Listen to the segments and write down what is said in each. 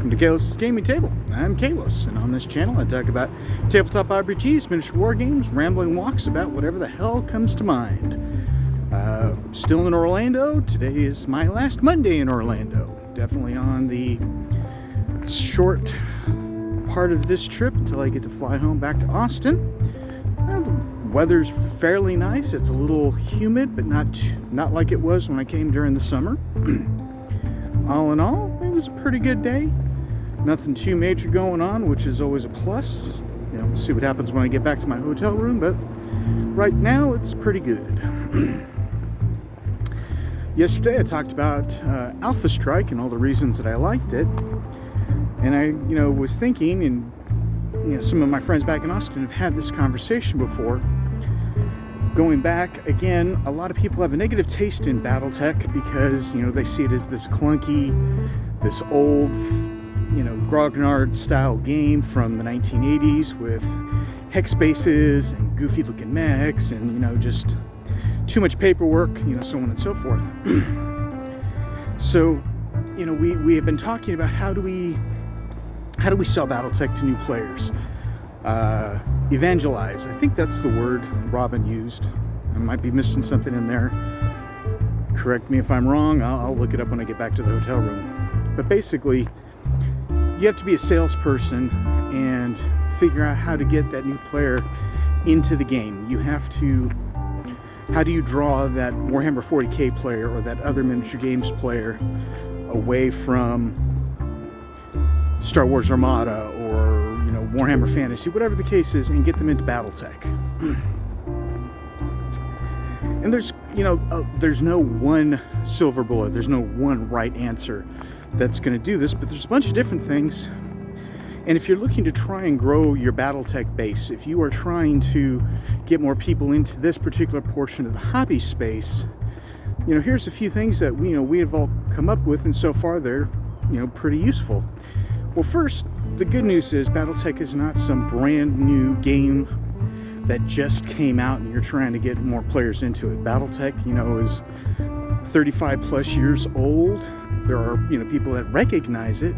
welcome to Khealos' Gaming Table. I'm Khealos, and on this channel I talk about tabletop RPGs, miniature war games, rambling walks about whatever the hell comes to mind. Still in Orlando. Today is my last Monday in Orlando. Definitely on the short part of this trip until I get to fly home back to Austin. The weather's fairly nice. It's a little humid, but not like it was when I came during the summer. All in all, it was a pretty good day. Nothing too major going on, which is always a plus. You know, we'll see what happens when I get back to my hotel room, but right now it's pretty good. Yesterday I talked about Alpha Strike and all the reasons that I liked it. And I, was thinking, and some of my friends back in Austin have had this conversation before. Going back, again, a lot of people have a negative taste in Battletech because, they see it as this clunky, this old, grognard style game from the 1980s with hex spaces and goofy looking mechs and, just too much paperwork, so on and so forth. So, we have been talking about how do we sell Battletech to new players. Evangelize, I think that's the word Robin used. I might be missing something in there. Correct me if I'm wrong. I'll look it up when I get back to the hotel room. But basically, you have to be a salesperson and figure out how to get that new player into the game. You have to, how do you draw that Warhammer 40k player or that other miniature games player away from Star Wars Armada or Warhammer Fantasy, whatever the case is, and get them into Battletech. And there's no one silver bullet, there's no one right answer that's going to do this, but there's a bunch of different things. And if you're looking to try and grow your Battletech base, if you are trying to get more people into this particular portion of the hobby space, here's a few things that we have all come up with, and so far they're pretty useful. Well, first, the good news is Battletech is not some brand new game that just came out and you're trying to get more players into it. Battletech, is 35 plus years old. There are, people that recognize it.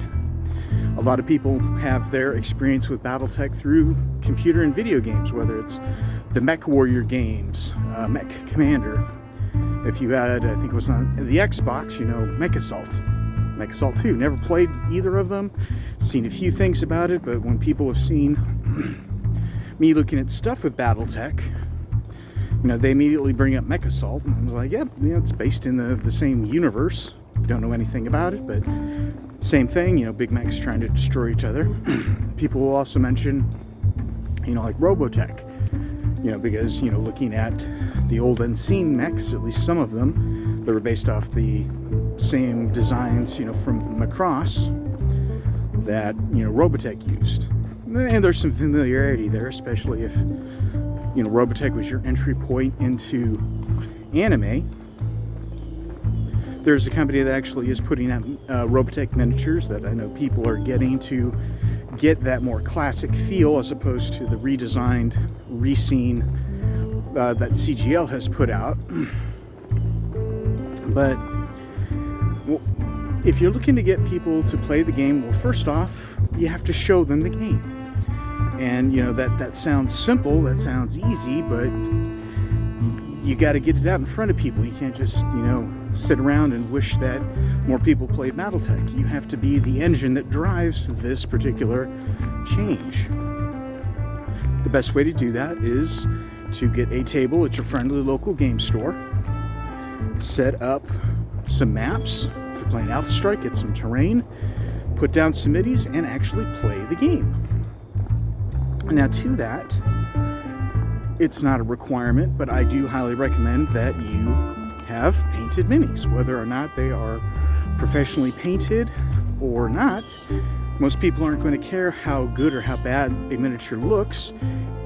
A lot of people have their experience with Battletech through computer and video games, whether it's the Mech Warrior games, Mech Commander. If you had, I think it was on the Xbox, Mech Assault. Mech Assault 2. Never played either of them. Seen a few things about it, but when people have seen me looking at stuff with Battletech, they immediately bring up Mech Assault, and I was like, yep, it's based in the same universe. Don't know anything about it, but same thing, big mechs trying to destroy each other. People will also mention, like Robotech, because, looking at the old Unseen mechs, at least some of them, they were based off the same designs, from Macross that, Robotech used. And there's some familiarity there, especially if, Robotech was your entry point into anime. There's a company that actually is putting out Robotech miniatures that I know people are getting to get that more classic feel as opposed to the redesigned, reseen that CGL has put out. But if you're looking to get people to play the game, well, first off, you have to show them the game. And, that sounds simple, that sounds easy, but you got to get it out in front of people. You can't just, sit around and wish that more people played Battletech. You have to be the engine that drives this particular change. The best way to do that is to get a table at your friendly local game store, set up some maps. If you're playing Alpha Strike, get some terrain, put down some middies, and actually play the game. Now, to that, it's not a requirement, but I do highly recommend that you have painted minis, whether or not they are professionally painted or not. Most people aren't going to care how good or how bad a miniature looks,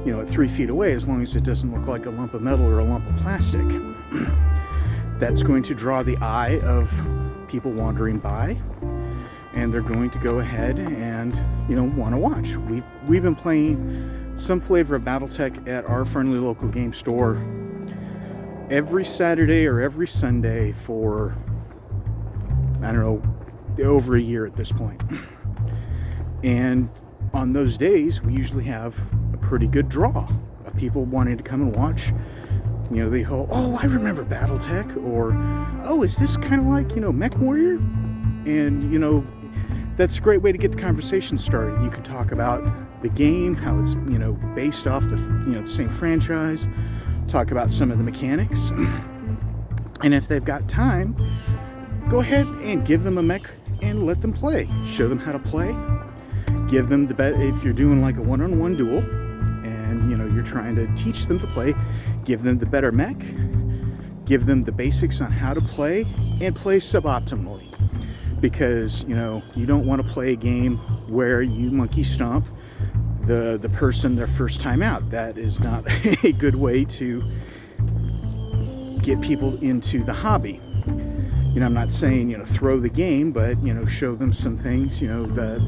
at 3 feet away, as long as it doesn't look like a lump of metal or a lump of plastic. That's going to draw the eye of people wandering by, and they're going to go ahead and, want to watch. We've been playing some flavor of Battletech at our friendly local game store every Saturday or every Sunday for, I don't know, over a year at this point. And on those days, we usually have a pretty good draw of people wanting to come and watch. You know, they go, oh, I remember Battletech, or, oh, is this kind of like, you know, Mech Warrior? And, you know, that's a great way to get the conversation started. You can talk about the game, how it's, you know, based off the, you know, the same franchise, talk about some of the mechanics. And if they've got time, go ahead and give them a mech and let them play. Show them how to play. Give them the best, if you're doing like a one-on-one duel and, you know, you're trying to teach them to play, give them the better mech, give them the basics on how to play, and play suboptimally. Because, you know, you don't want to play a game where you monkey stomp the person their first time out. That is not a good way to get people into the hobby. You know, I'm not saying, you know, throw the game, but, you know, show them some things, you know, the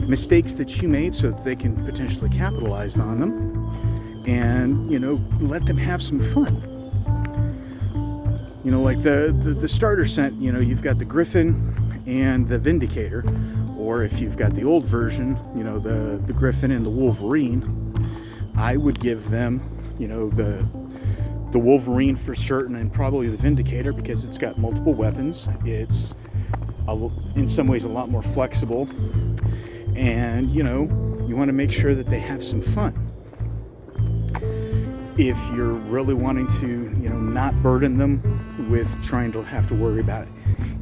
mistakes that you made so that they can potentially capitalize on them, and, you know, let them have some fun. You know, like the starter set, you know, you've got the Griffin and the Vindicator, or if you've got the old version, you know, the Griffin and the Wolverine. I would give them, you know, the Wolverine for certain, and probably the Vindicator, because it's got multiple weapons. It's in some ways a lot more flexible, and, you know, you want to make sure that they have some fun. If you're really wanting to, you know, not burden them with trying to have to worry about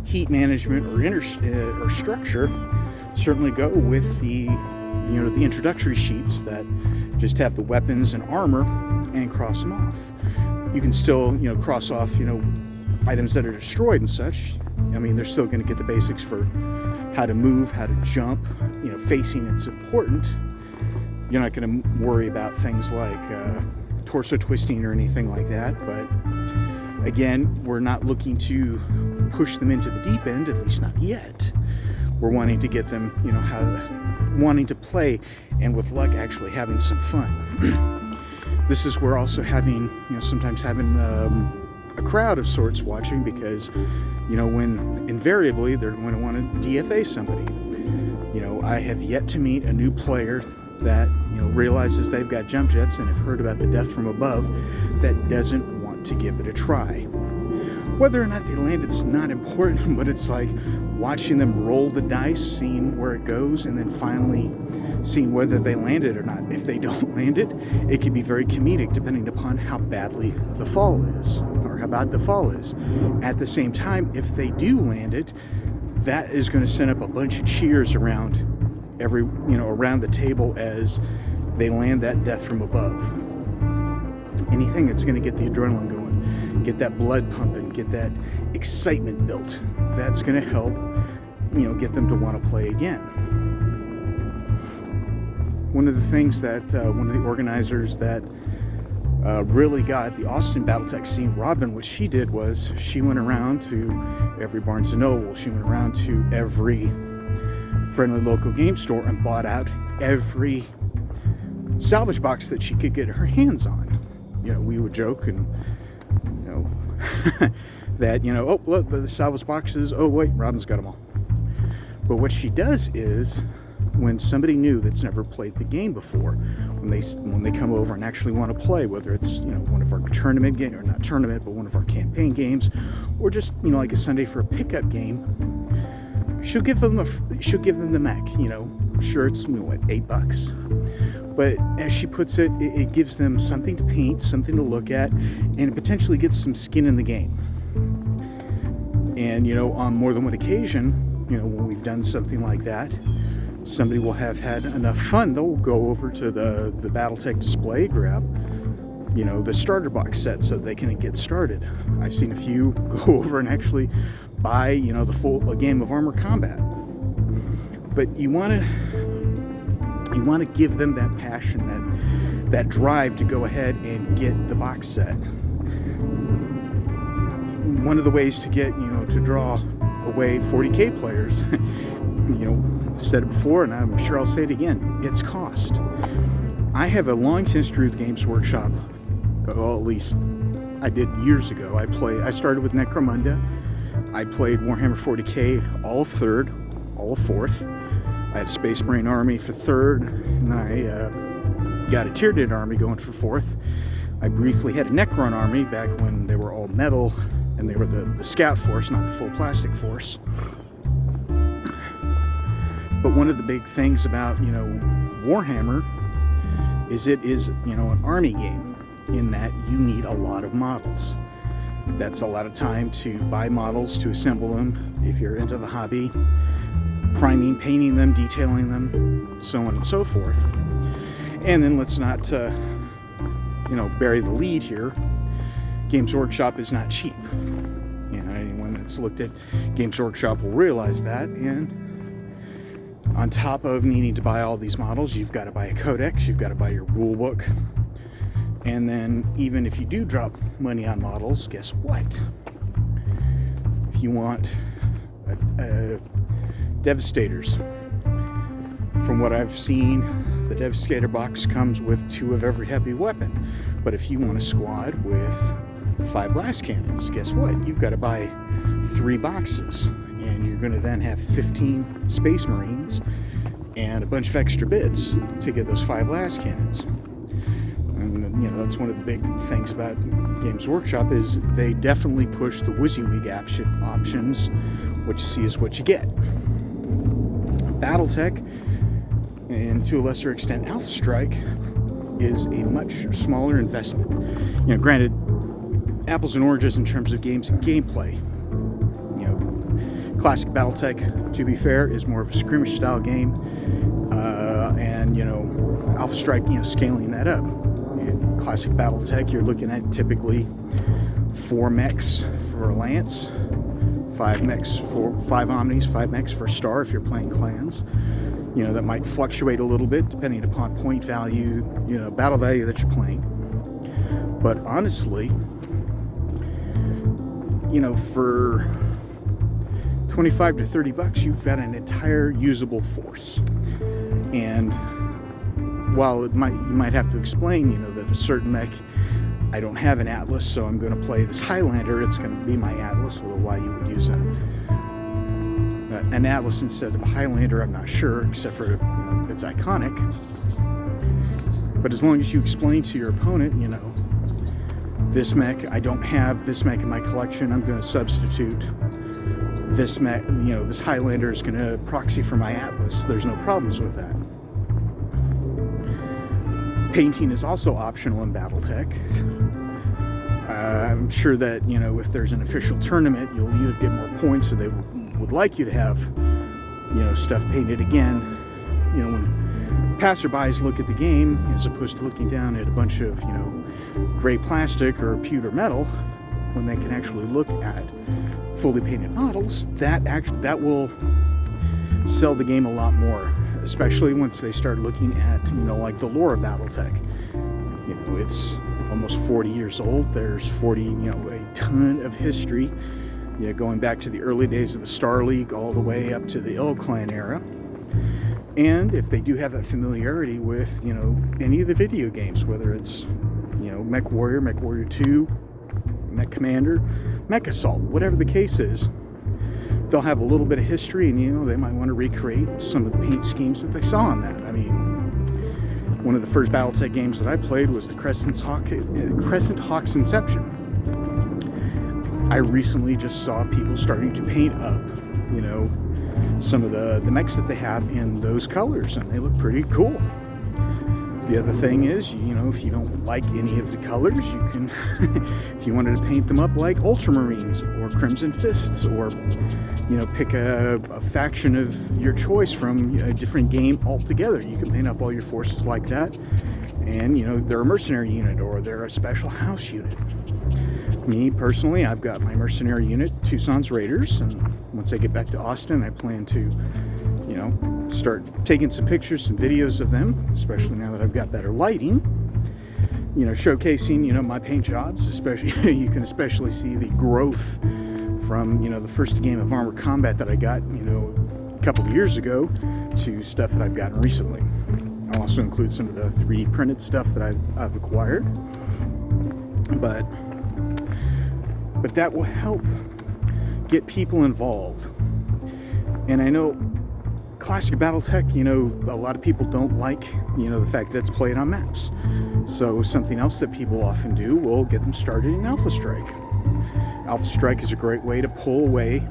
heat management or structure, certainly go with the, you know, the introductory sheets that just have the weapons and armor and cross them off. You can still, you know, cross off, you know, items that are destroyed and such. I mean, they're still going to get the basics for how to move, how to jump. You know, facing it's important. You're not going to worry about things like torso twisting or anything like that. But again, we're not looking to push them into the deep end, at least not yet. We're wanting to get them, you know, wanting to play, and with luck, actually having some fun. This is where also having, you know, sometimes having a crowd of sorts watching, because, you know, when invariably they're going to want to DFA somebody. You know, I have yet to meet a new player that, you know, realizes they've got jump jets and have heard about the death from above that doesn't want to give it a try. Whether or not they land, it's not important, but it's like watching them roll the dice, seeing where it goes, and then finally seeing whether they land it or not. If they don't land it, it can be very comedic depending upon how badly the fall is, or how bad the fall is. At the same time, if they do land it, that is going to send up a bunch of cheers around around the table as they land that death from above. Anything that's going to get the adrenaline going, get that blood pumping, get that excitement built, that's going to help, you know, get them to want to play again. One of the things that one of the organizers that really got the Austin Battletech scene, Robin, what she did was she went around to every Barnes & Noble, she went around to every friendly local game store and bought out every salvage box that she could get her hands on. You know, we would joke and, you know, that, you know, oh, look, the salvage boxes, oh, wait, Robin's got them all. But what she does is, when somebody new that's never played the game before, when they come over and actually want to play, whether it's, you know, one of our tournament game, or not tournament, but one of our campaign games, or just, you know, like a Sunday for a pickup game, she'll give them the mech. You know, sure, it's, you know, what, $8, but as she puts it, it gives them something to paint, something to look at, and it potentially gets some skin in the game. And, you know, on more than one occasion, you know, when we've done something like that, somebody will have had enough fun, they'll go over to the Battletech display, grab, you know, the starter box set so they can get started. I've seen a few go over and actually buy, you know, the full game of Armored Combat. But you want to give them that passion, that drive to go ahead and get the box set. One of the ways to get, you know, to draw away 40K players, you know, said it before, and I'm sure I'll say it again, it's cost. I have a long history with Games Workshop. Well, at least I did years ago. I started with Necromunda. I played Warhammer 40K all of 3rd, all of 4th. I had a Space Marine army for 3rd, and I got a Tyranid army going for 4th. I briefly had a Necron army back when they were all metal, and they were the scout force, not the full plastic force. But one of the big things about, Warhammer is it is, an army game, in that you need a lot of models. That's a lot of time to buy models, to assemble them, if you're into the hobby, priming, painting them, detailing them, so on and so forth. And then let's not, bury the lead here. Games Workshop is not cheap. Anyone that's looked at Games Workshop will realize that. And on top of needing to buy all these models, you've got to buy a codex, you've got to buy your rule book. And then even if you do drop money on models, guess what? If you want Devastators, from what I've seen, the Devastator box comes with 2 of every heavy weapon. But if you want a squad with 5 blast cannons, guess what? You've got to buy 3 boxes. And you're going to then have 15 Space Marines and a bunch of extra bits to get those 5 blast cannons. And, that's one of the big things about Games Workshop is they definitely push the WYSIWYG options. What you see is what you get. Battletech, and to a lesser extent Alpha Strike, is a much smaller investment. Granted, apples and oranges in terms of games and gameplay. Classic Battletech, to be fair, is more of a skirmish style game, and Alpha Strike, scaling that up. In classic Battletech, you're looking at typically 4 mechs for a lance, 5 mechs for 5 omnis, 5 mechs for a star if you're playing clans. That might fluctuate a little bit depending upon point value, battle value that you're playing. But honestly, for $25 to $30, you've got an entire usable force. And while you might have to explain, that a certain mech, I don't have an Atlas, so I'm going to play this Highlander. It's going to be my Atlas. Although why you would use an Atlas instead of a Highlander, I'm not sure, except for it's iconic. But as long as you explain to your opponent, this mech, I don't have this mech in my collection, I'm going to substitute this mech, this Highlander is going to proxy for my Atlas. There's no problems with that. Painting is also optional in Battletech. I'm sure that, if there's an official tournament, you'll either get more points or they would like you to have, stuff painted again. When passerbys look at the game, as opposed to looking down at a bunch of, gray plastic or pewter metal, when they can actually look at fully painted models, that will sell the game a lot more, especially once they start looking at, like the lore of Battletech. It's almost 40 years old. There's a ton of history, going back to the early days of the Star League all the way up to the Ill Clan era. And if they do have that familiarity with, any of the video games, whether it's, Mech Warrior, Mech Warrior 2, Mech Commander, Mech Assault, whatever the case is, they'll have a little bit of history, and they might want to recreate some of the paint schemes that they saw on that. I mean, one of the first Battletech games that I played was the Crescent Hawk's Inception. I recently just saw people starting to paint up, some of the mechs that they have in those colors, and they look pretty cool. The other thing is, if you don't like any of the colors, you can, if you wanted to paint them up like Ultramarines or Crimson Fists, or, pick a faction of your choice from a different game altogether. You can paint up all your forces like that, and, they're a mercenary unit or they're a special house unit. Me, personally, I've got my mercenary unit, Tucson's Raiders, and once I get back to Austin, I plan to, start taking some pictures, some videos of them, especially now that I've got better lighting, showcasing, my paint jobs. Especially, you can especially see the growth from, the first game of Armored Combat that I got, a couple of years ago, to stuff that I've gotten recently. I'll also include some of the 3D printed stuff that I've acquired, but that will help get people involved. And I know classic Battletech, you know, a lot of people don't like, you know, the fact that it's played on maps. So something else that people often do will get them started in Alpha Strike. Alpha Strike is a great way to pull away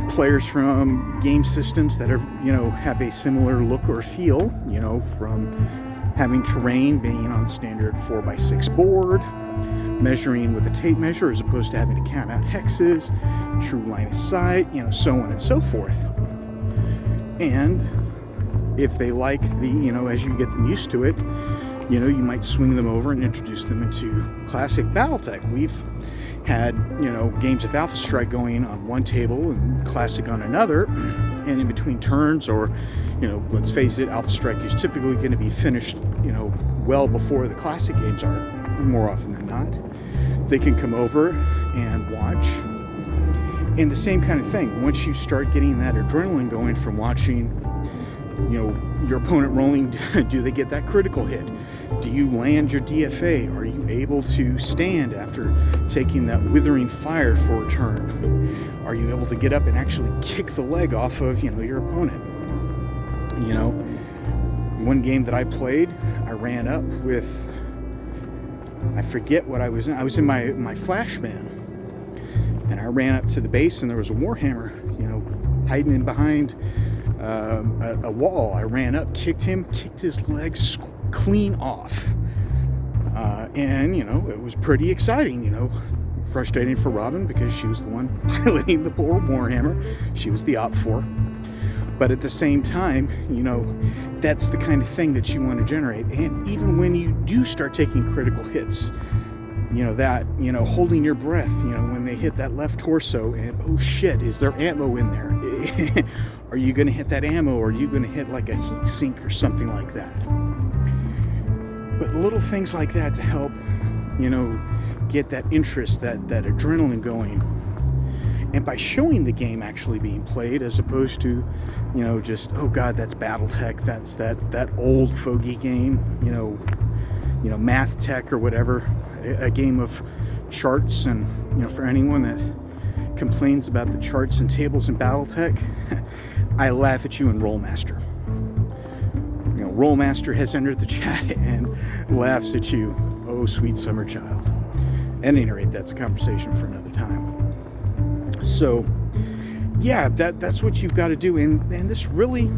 players from game systems that are, you know, have a similar look or feel, you know, from having terrain, being on standard 4x6 board, measuring with a tape measure as opposed to having to count out hexes, true line of sight, you know, so on and so forth. And if they like the, you know, as you get them used to it, you know, you might swing them over and introduce them into classic Battletech. We've had, you know, games of Alpha Strike going on one table and classic on another, and in between turns, or, you know, let's face it, Alpha Strike is typically going to be finished, you know, well before the classic games are, more often than not. They can come over and watch. And the same kind of thing, once you start getting that adrenaline going from watching, you know, your opponent rolling, do they get that critical hit? Do you land your DFA? Are you able to stand after taking that withering fire for a turn? Are you able to get up and actually kick the leg off of, you know, your opponent? You know, one game that I played, I ran up with, I forget what I was in my flashman, and I ran up to the base and there was a Warhammer, you know, hiding in behind a wall. I ran up, kicked his legs clean off, and, you know, it was pretty exciting. You know, frustrating for Robin because she was the one piloting the poor Warhammer. She was the op 4. But at the same time, you know, that's the kind of thing that you want to generate. And even when you do start taking critical hits, you know, that, you know, holding your breath, you know, when they hit that left torso and, oh shit, is there ammo in there? Are you going to hit that ammo, or are you going to hit like a heat sink or something like that? But little things like that to help, you know, get that interest, that adrenaline going. And by showing the game actually being played, as opposed to, you know, just, oh god, that's Battletech, that's that old fogey game, you know, Math Tech or whatever, a game of charts. And, you know, for anyone that complains about the charts and tables in Battletech, I laugh at you in Rollmaster. You know, Rollmaster has entered the chat and laughs at you, oh sweet summer child. At any rate, that's a conversation for another time. So, yeah, that's what you've got to do, and this really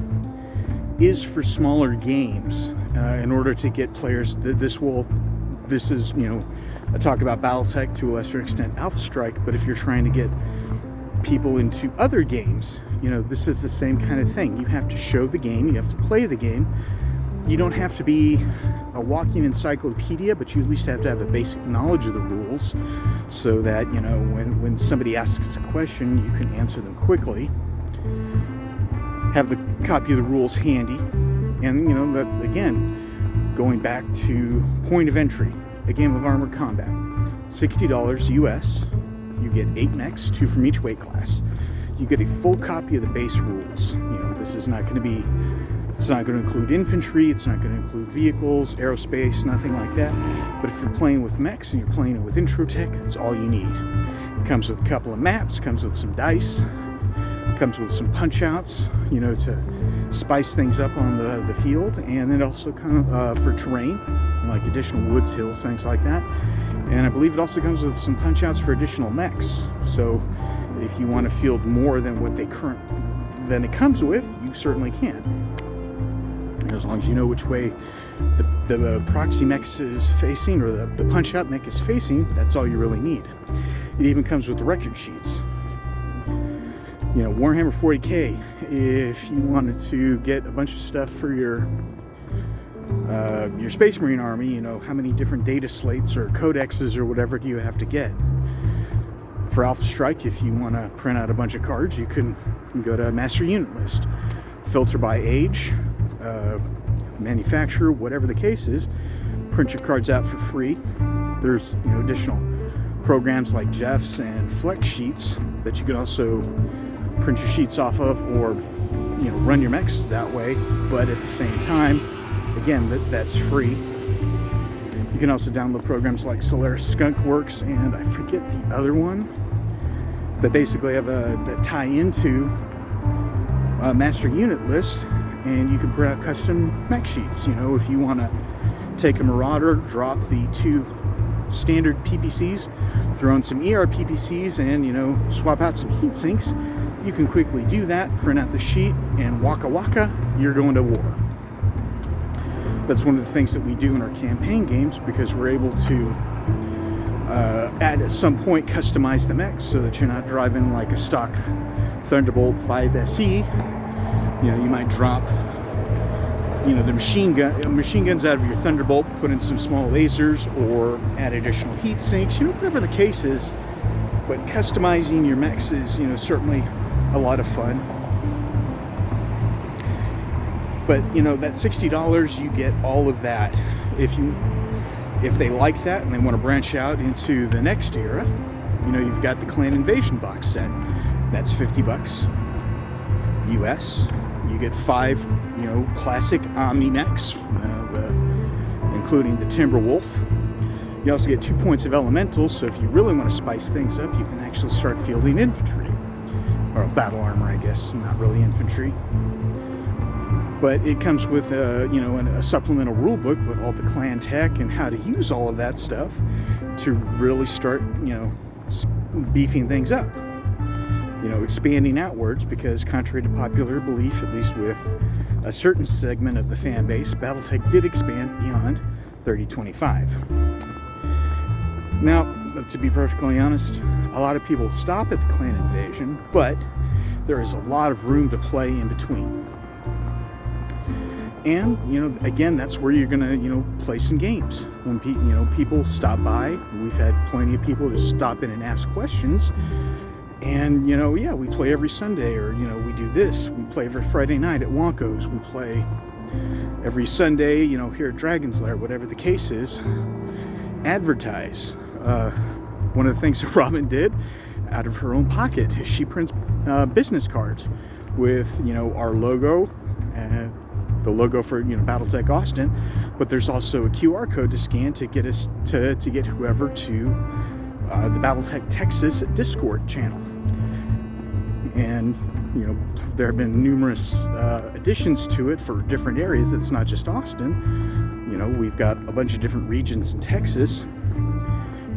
is for smaller games. In order to get players, this is, you know, I talk about Battletech, to a lesser extent Alpha Strike, but if you're trying to get people into other games, you know, this is the same kind of thing. You have to show the game, you have to play the game. You don't have to be a walking encyclopedia, but you at least have to have a basic knowledge of the rules, so that, you know, when somebody asks a question, you can answer them quickly. Have the copy of the rules handy. And, you know, that, again, going back to point of entry, a game of armored combat, $60 US. You get 8 mechs, 2 from each weight class. You get a full copy of the base rules. You know, this is not going to be, it's not going to include infantry, it's not going to include vehicles, aerospace, nothing like that. But if you're playing with mechs and you're playing it with intro tech, that's all you need. It comes with a couple of maps, comes with some dice, comes with some punch outs, you know, to spice things up on the field, and it also comes for terrain, like additional woods, hills, things like that. And I believe it also comes with some punch outs for additional mechs. So if you want to field more than what than it comes with, you certainly can. As long as you know which way the proxy mech is facing, or the punch out mech is facing, that's all you really need. It even comes with the record sheets. You know, Warhammer 40k, if you wanted to get a bunch of stuff for your Space Marine army, you know, how many different data slates or codexes or whatever do you have to get? For Alpha Strike, if you want to print out a bunch of cards, you can go to Master Unit List, filter by age, manufacturer, whatever the case is, print your cards out for free. There's, you know, additional programs like Jeff's and Flex Sheets that you can also print your sheets off of, or, you know, run your mechs that way. But at the same time, again, that's free. You can also download programs like Solaris Skunk Works, and I forget the other one, that basically have that tie into master unit list, and you can print out custom mech sheets. You know, if you want to take a Marauder, drop the 2 standard PPCs, throw in some ER PPCs, and, you know, swap out some heat sinks, you can quickly do that, print out the sheet, and waka waka, you're going to war. That's one of the things that we do in our campaign games, because we're able to at some point customize the mech so that you're not driving like a stock Thunderbolt 5 SE. You know, you might drop, you know, the machine guns out of your Thunderbolt, put in some small lasers, or add additional heat sinks, you know, whatever the case is. But customizing your mechs is, you know, certainly a lot of fun. But, you know, that $60, you get all of that. If they like that and they want to branch out into the next era, you know, you've got the Clan Invasion box set. That's $50 US. You get 5, you know, classic Omni mechs, including the Timberwolf. You also get 2 points of elementals, so if you really want to spice things up, you can actually start fielding infantry. Or battle armor, I guess, not really infantry. But it comes with you know, a supplemental rule book with all the clan tech and how to use all of that stuff to really start, you know, beefing things up. You know, expanding outwards, because contrary to popular belief, at least with a certain segment of the fan base, Battletech did expand beyond 3025. Now, to be perfectly honest, a lot of people stop at the Clan Invasion, but there is a lot of room to play in between. And, you know, again, that's where you're going to, you know, play some games. When you know, people stop by, we've had plenty of people just stop in and ask questions. And, you know, yeah, we play every Sunday, or, you know, we do this. We play every Friday night at Wonko's. We play every Sunday, you know, here at Dragon's Lair, whatever the case is. Advertise. One of the things that Robin did out of her own pocket is she prints business cards with, you know, our logo, the logo for, you know, Battletech Austin, but there's also a QR code to scan to get us to get whoever to the Battletech Texas Discord channel. And, you know, there have been numerous additions to it for different areas. It's not just Austin. You know, we've got a bunch of different regions in Texas,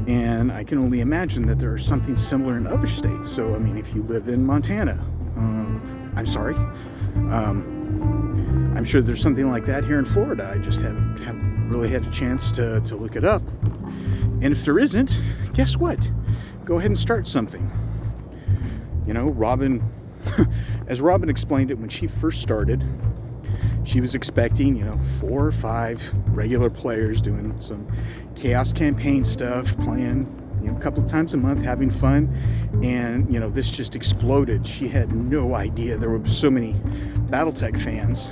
and I can only imagine that there is something similar in other states. So, I mean, if you live in Montana, I'm sorry, I'm sure there's something like that here in Florida. I just haven't really had a chance to look it up. And if there isn't, guess what? Go ahead and start something. You know, Robin, as Robin explained it when she first started, she was expecting, you know, 4 or 5 regular players doing some chaos campaign stuff, playing, you know, a couple of times a month, having fun. And, you know, this just exploded. She had no idea there were so many Battletech fans,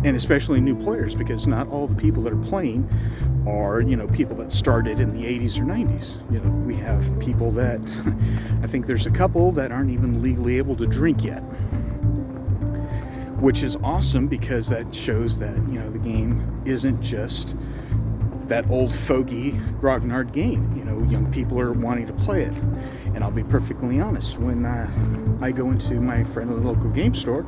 and especially new players, because not all the people that are playing are, you know, people that started in the 80s or 90s. You know, we have people that, I think there's a couple that aren't even legally able to drink yet, which is awesome, because that shows that, you know, the game isn't just that old fogey grognard game. You know, young people are wanting to play it. And I'll be perfectly honest, when I go into my friendly local game store,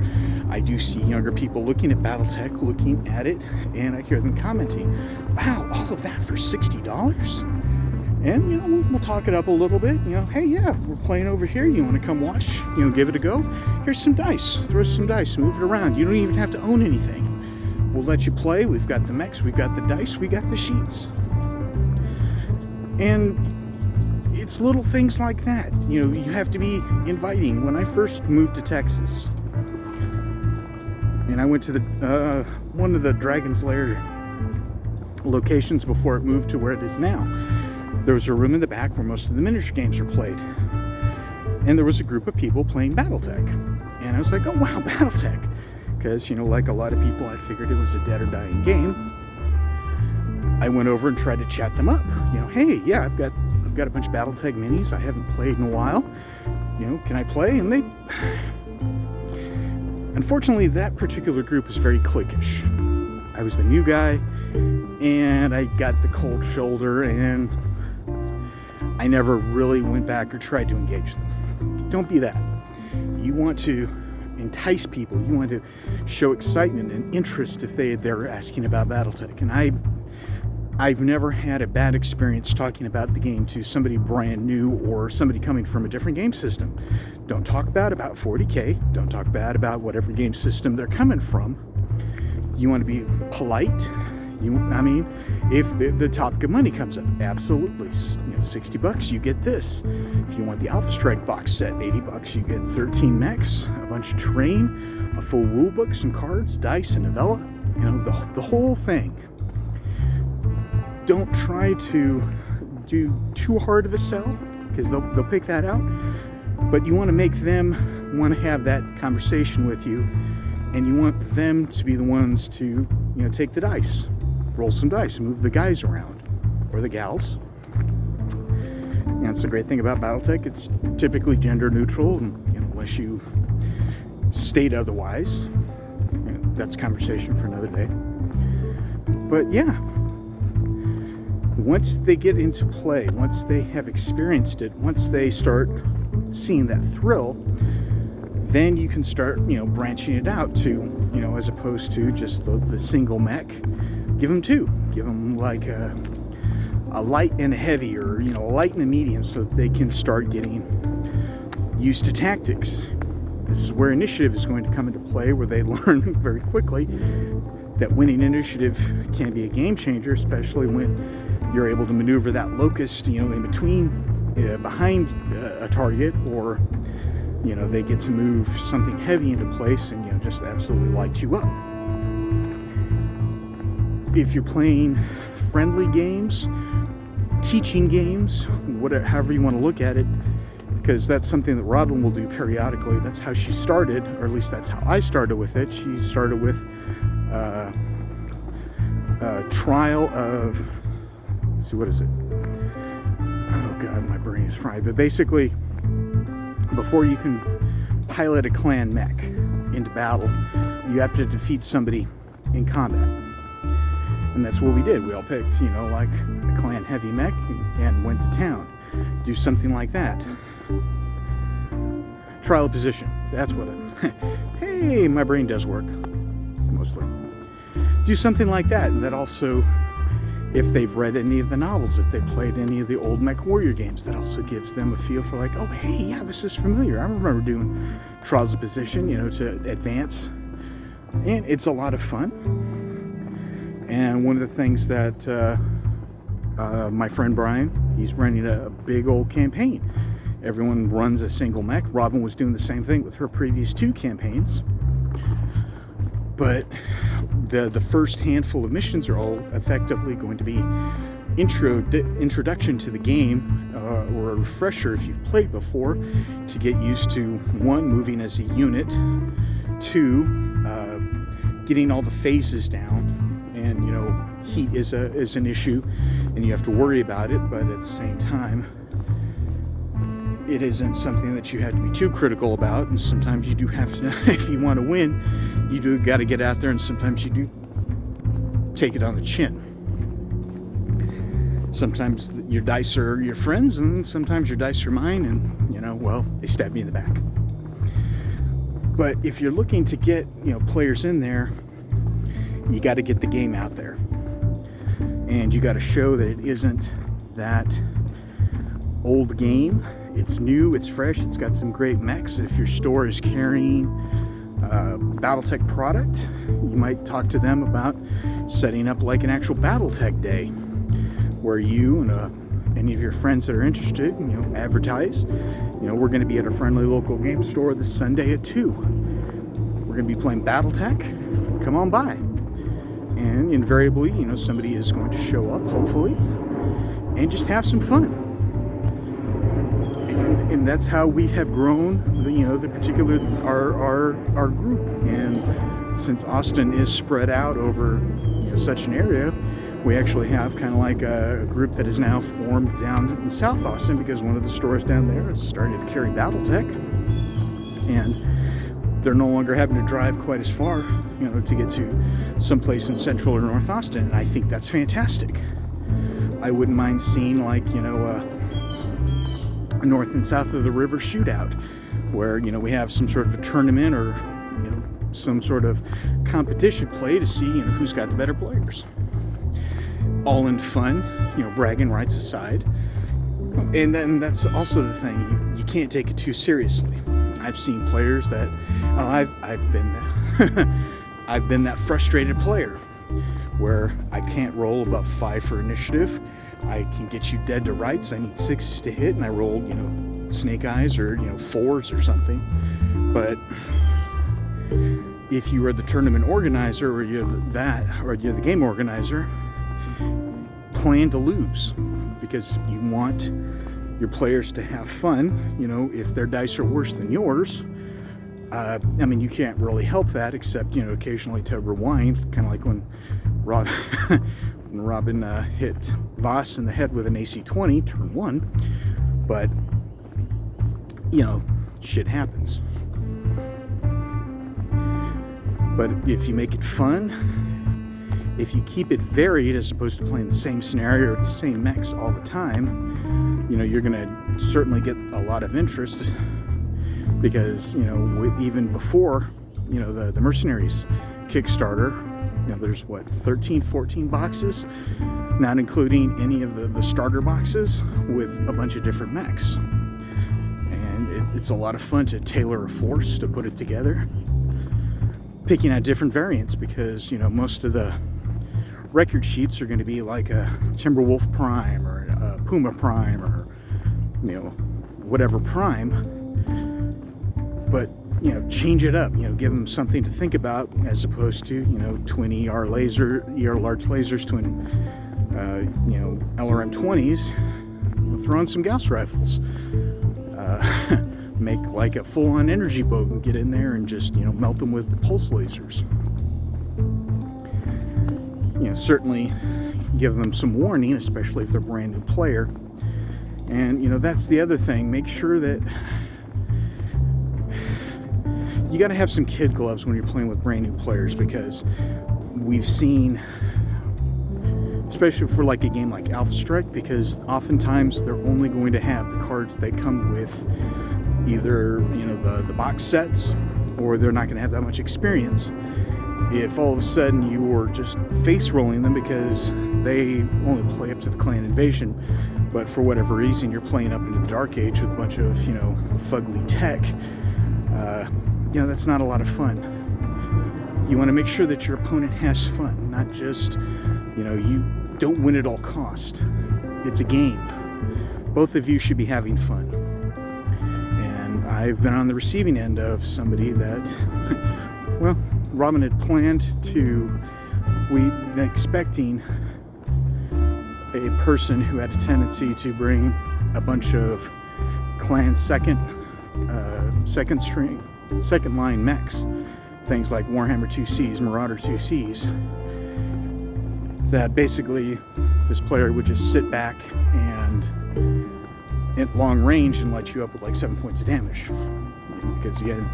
I do see younger people looking at Battletech, looking at it, and I hear them commenting, wow, all of that for $60? And, you know, we'll talk it up a little bit. You know, hey, yeah, we're playing over here. You want to come watch? You know, give it a go? Here's some dice. Throw some dice. Move it around. You don't even have to own anything. We'll let you play. We've got the mechs. We've got the dice. We got the sheets. And it's little things like that. You know, you have to be inviting. When I first moved to Texas, and I went to the one of the Dragon's Lair locations before it moved to where it is now, there was a room in the back where most of the miniature games are played. And there was a group of people playing Battletech. And I was like, oh wow, Battletech. Because, you know, like a lot of people, I figured it was a dead or dying game. I went over and tried to chat them up. You know, hey, yeah, I've got a bunch of Battletech minis I haven't played in a while. You know, can I play? And they... Unfortunately, that particular group is very cliquish. I was the new guy, and I got the cold shoulder, and I never really went back or tried to engage them. Don't be that. You want to entice people. You want to show excitement and interest if they're asking about Battletech. And I've never had a bad experience talking about the game to somebody brand new or somebody coming from a different game system. Don't talk bad about 40K. Don't talk bad about whatever game system they're coming from. You want to be polite. If the topic of money comes up, absolutely. $60, you get this. If you want the Alpha Strike box set, $80, you get 13 mechs, a bunch of terrain, a full rule book, some cards, dice, and novella. The whole thing. Don't try to do too hard of a sell, because they'll pick that out. But you want to make them want to have that conversation with you, and you want them to be the ones to take the dice. Roll some dice, move the guys around, or the gals. And that's the great thing about Battletech. It's typically gender neutral, and unless you state otherwise, that's conversation for another day. But yeah, once they get into play, once they have experienced it, once they start seeing that thrill, then you can start, branching it out to, as opposed to just the single mech. Give them two. Give them like a light and a heavy, or a light and a medium, so that they can start getting used to tactics. This is where initiative is going to come into play, where they learn very quickly that winning initiative can be a game changer, especially when you're able to maneuver that locust, in between, behind a target, or they get to move something heavy into place and just absolutely light you up. If you're playing friendly games, teaching games, however you want to look at it, because that's something that Robin will do periodically. That's how she started, or at least that's how I started with it. She started with a trial of, let's see, what is it? Oh God, my brain is fried. But basically, before you can pilot a clan mech into battle, you have to defeat somebody in combat. And that's what we did. We all picked, like a clan heavy mech and went to town. Do something like that. Trial of position. That's what it... Hey, my brain does work. Mostly. Do something like that. And that also, if they've read any of the novels, if they played any of the old Mech Warrior games, that also gives them a feel for like, oh, hey, yeah, this is familiar. I remember doing Trials of Position, to advance. And it's a lot of fun. And one of the things that my friend Brian, he's running a big old campaign. Everyone runs a single mech. Robin was doing the same thing with her previous 2 campaigns. But the first handful of missions are all effectively going to be introduction to the game, or a refresher if you've played before, to get used to 1, moving as a unit, 2, getting all the phases down. And heat is an issue, and you have to worry about it. But at the same time, it isn't something that you have to be too critical about. And sometimes you do have to, if you want to win, you do got to get out there. And sometimes you do take it on the chin. Sometimes your dice are your friends, and sometimes your dice are mine. And they stab me in the back. But if you're looking to get players in there, you got to get the game out there, and you got to show that it isn't that old game. It's new, it's fresh, it's got some great mechs. If your store is carrying Battletech product, you might talk to them about setting up like an actual Battletech day, where you and any of your friends that are interested, advertise. We're going to be at a friendly local game store this Sunday at 2. We're going to be playing Battletech. Come on by. And invariably, somebody is going to show up, hopefully, and just have some fun. And that's how we have grown, the particular, our group. And since Austin is spread out over such an area, we actually have kind of like a group that is now formed down in South Austin, because one of the stores down there is starting to carry Battletech. And they're no longer having to drive quite as far, to get to someplace in Central or North Austin, and I think that's fantastic. I wouldn't mind seeing, like, a north and south of the river shootout, where, you know, we have some sort of a tournament or, you know, some sort of competition play to see, you know, who's got the better players. All in fun, you know, bragging rights aside. And then that's also the thing, you can't take it too seriously. I've seen players that, I've been I've been that frustrated player where I can't roll above 5 for initiative. I can get you dead to rights. I need 6s to hit, and I roll, you know, snake eyes or, you know, 4s or something. But if you are the tournament organizer, or you're the game organizer, plan to lose, because you want your players to have fun. You know, if their dice are worse than yours, I mean, you can't really help that, except, you know, occasionally to rewind, kind of like when Robin hit Voss in the head with an AC 20 turn 1. But, you know, shit happens. But if you make it fun, if you keep it varied as opposed to playing the same scenario or the same mechs all the time, you know, you're going to certainly get a lot of interest, because, you know, even before, you know, the Mercenaries Kickstarter, you know, there's what, 13, 14 boxes, not including any of the starter boxes with a bunch of different mechs. And it's a lot of fun to tailor a force to put it together, picking out different variants, because, you know, most of the record sheets are going to be like a Timberwolf Prime or a Puma Prime or, you know, whatever Prime. But, you know, change it up, you know, give them something to think about, as opposed to, you know, twin ER large lasers, twin, you know, LRM 20s, you know, throw in some Gauss rifles, make like a full-on energy boat and get in there and just, you know, melt them with the pulse lasers. You know, certainly give them some warning, especially if they're a brand new player. And, you know, that's the other thing, make sure that you got to have some kid gloves when you're playing with brand new players, because we've seen, especially for like a game like Alpha Strike, because oftentimes they're only going to have the cards that come with either, you know, the box sets, or they're not going to have that much experience. If all of a sudden you were just face rolling them because they only play up to the clan invasion, but for whatever reason you're playing up into the Dark Age with a bunch of, you know, fugly tech, you know, that's not a lot of fun. You want to make sure that your opponent has fun, not just, you know, you don't win at all cost. It's a game. Both of you should be having fun. And I've been on the receiving end of somebody that, well, Robin had planned to, we've been expecting a person who had a tendency to bring a bunch of clan second line mechs, things like Warhammer 2Cs, Marauder 2Cs, that basically this player would just sit back and at long range and light you up with like 7 points of damage. Because again,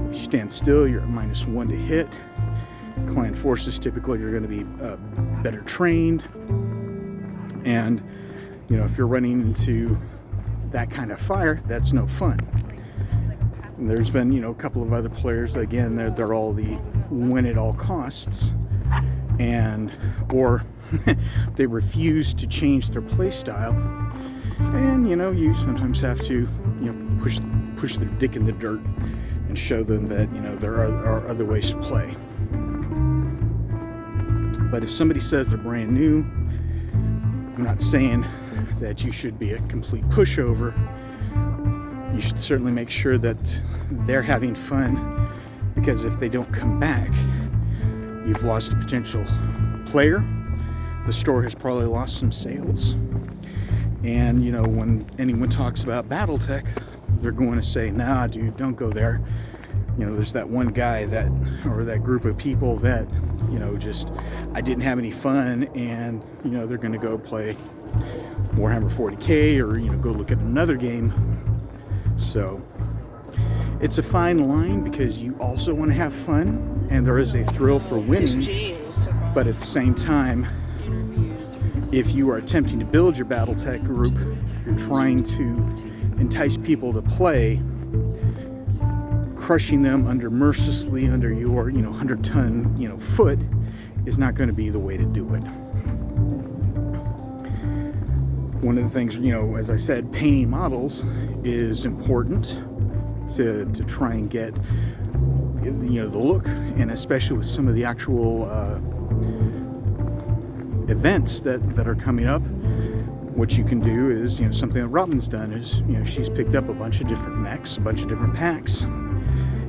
if you stand still, you're at -1 to hit. Clan forces, typically you're going to be better trained, and, you know, if you're running into that kind of fire, that's no fun. And there's been, you know, a couple of other players, again, they're all the win at all costs, and or they refuse to change their play style, and, you know, you sometimes have to, you know, push their dick in the dirt and show them that, you know, there are other ways to play. But if somebody says they're brand new, I'm not saying that you should be a complete pushover. You should certainly make sure that they're having fun, because if they don't come back, you've lost a potential player. The store has probably lost some sales. And, you know, when anyone talks about Battletech, they're going to say, nah, dude, don't go there. You know, there's that one guy that, or that group of people that, you know, just, I didn't have any fun, and, you know, they're going to go play Warhammer 40K, or, you know, go look at another game. So it's a fine line, because you also want to have fun, and there is a thrill for winning, but at the same time, if you are attempting to build your Battletech group, you're trying to entice people to play, crushing them mercilessly under your 100-ton foot is not going to be the way to do it. One of the things, as I said, painting models is important to try and get the look, and especially with some of the actual events that are coming up. What you can do is, something that Robin's done is, she's picked up a bunch of different mechs, a bunch of different packs,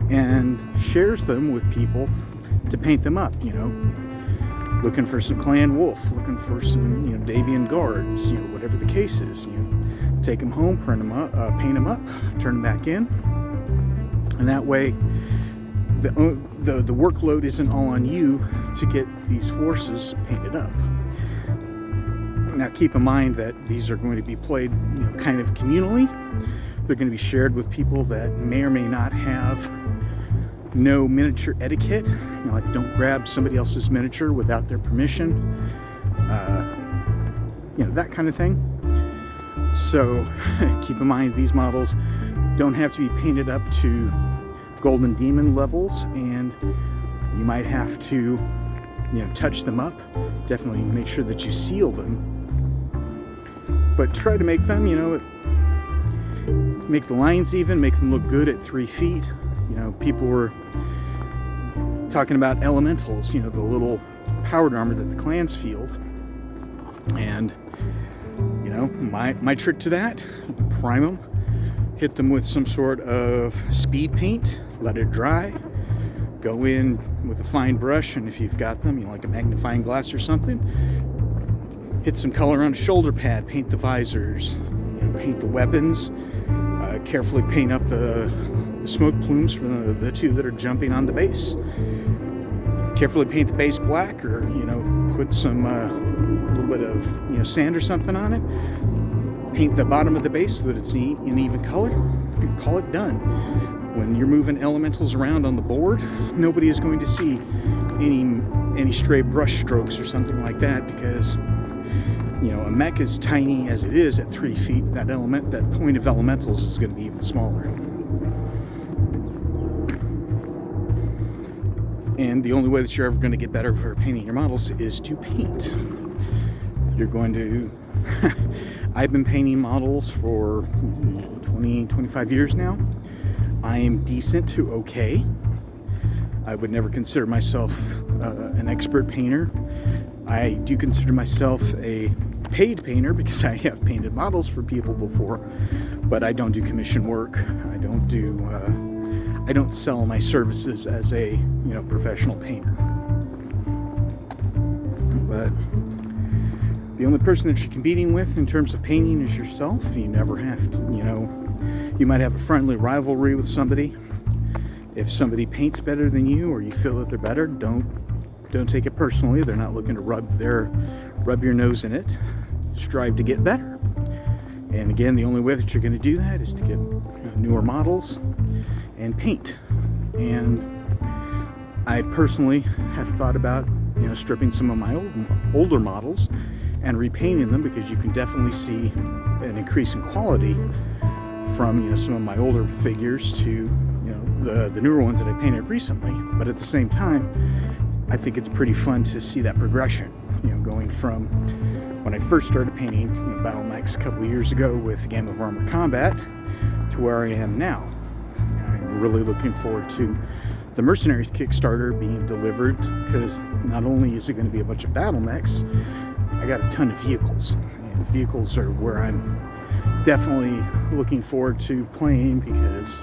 and shares them with people to paint them up, looking for some Clan Wolf, looking for some, Davian Guards, whatever the case is. Take them home, print them up, paint them up, turn them back in, and that way the workload isn't all on you to get these forces painted up. Now keep in mind that these are going to be played kind of communally. They're going to be shared with people that may or may not have no miniature etiquette. Like don't grab somebody else's miniature without their permission. That kind of thing. So keep in mind these models don't have to be painted up to Golden Demon levels, and you might have to touch them up. Definitely make sure that you seal them, but try to make them make the lines even, make them look good at 3 feet. People were talking about elementals, the little powered armor that the clans field, and my trick to that, prime them, hit them with some sort of speed paint, let it dry, go in with a fine brush, and if you've got them, like a magnifying glass or something, hit some color on a shoulder pad, paint the visors, paint the weapons, carefully paint up the smoke plumes for the 2 that are jumping on the base. Carefully paint the base black, or put some little bit of sand or something on it. Paint the bottom of the base so that it's an even color. And call it done. When you're moving elementals around on the board, nobody is going to see any stray brush strokes or something like that, because a mech is tiny as it is at 3 feet. That point of elementals is going to be even smaller. And the only way that you're ever going to get better for painting your models is to paint. You're going to... I've been painting models for 25 years now. I am decent to okay. I would never consider myself an expert painter. I do consider myself a paid painter because I have painted models for people before, but I don't do commission work. I don't sell my services as a professional painter. But the only person that you're competing with in terms of painting is yourself. You never have to, you might have a friendly rivalry with somebody. If somebody paints better than you, or you feel that they're better, don't take it personally. They're not looking to rub your nose in it. Strive to get better. And again, the only way that you're going to do that is to get newer models and paint. And I personally have thought about stripping some of my older models and repainting them, because you can definitely see an increase in quality from some of my older figures to the newer ones that I painted recently. But at the same time, I think it's pretty fun to see that progression, going from when I first started painting battle mechs a couple of years ago with Game of Armored Combat to where I am now. I'm really looking forward to the Mercenaries Kickstarter being delivered, because not only is it going to be a bunch of battle mechs, I got a ton of vehicles, and vehicles are where I'm definitely looking forward to playing, because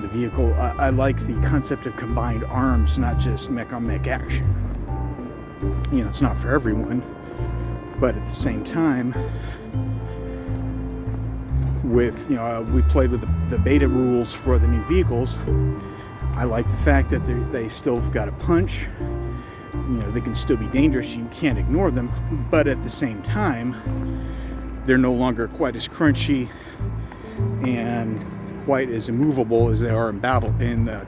the vehicle, I like the concept of combined arms, not just mech on mech action. It's not for everyone, but at the same time, with we played with the beta rules for the new vehicles. I like the fact that they still have got a punch. They can still be dangerous. You can't ignore them, but at the same time, they're no longer quite as crunchy and quite as immovable as they are in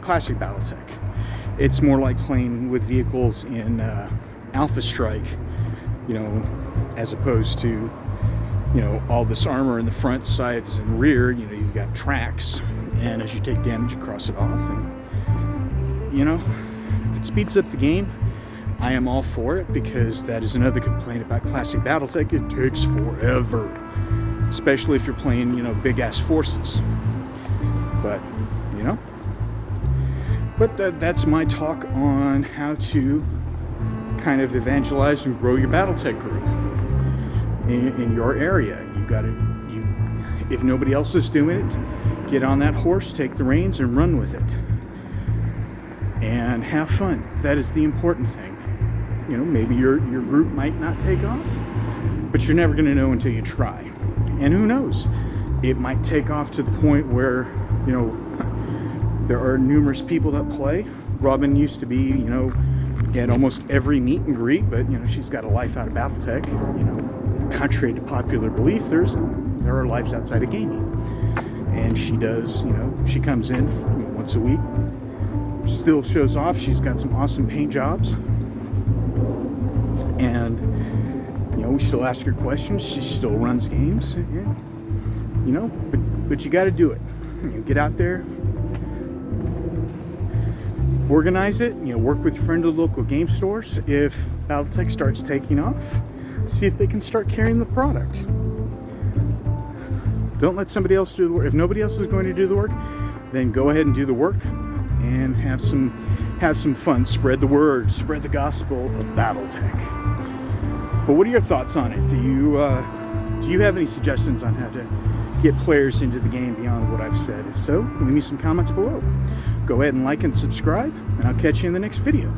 classic Battletech. It's more like playing with vehicles in Alpha Strike, as opposed to all this armor in the front, sides, and rear. You've got tracks, and as you take damage, you cross it off. And you know, if it speeds up the game, I am all for it, because that is another complaint about classic Battletech. It takes forever, especially if you're playing, you know, big ass forces. But you know, that's my talk on how to kind of evangelize and grow your Battletech group in your area. If nobody else is doing it, get on that horse, take the reins, and run with it, and have fun. That is the important thing. You know, maybe your group might not take off, but you're never going to know until you try. And who knows? It might take off to the point where, you know, there are numerous people that play. Robin used to be, you know, at almost every meet and greet, but you know, she's got a life out of Battletech. You know, contrary to popular belief, there are lives outside of gaming, and she does. You know, she comes in once a week, still shows off. She's got some awesome paint jobs, and you know, we still ask her questions. She still runs games. You know, but you got to do it. You know, get out there, organize it. You know, work with friendly local game stores. If Battletech starts taking off, see if they can start carrying the product. Don't let somebody else do the work. If nobody else is going to do the work, then go ahead and do the work and have some fun. Spread the word, spread the gospel of Battletech. But what are your thoughts on it? Do you have any suggestions on how to get players into the game beyond what I've said? If so, leave me some comments below. Go ahead and like and subscribe, and I'll catch you in the next video.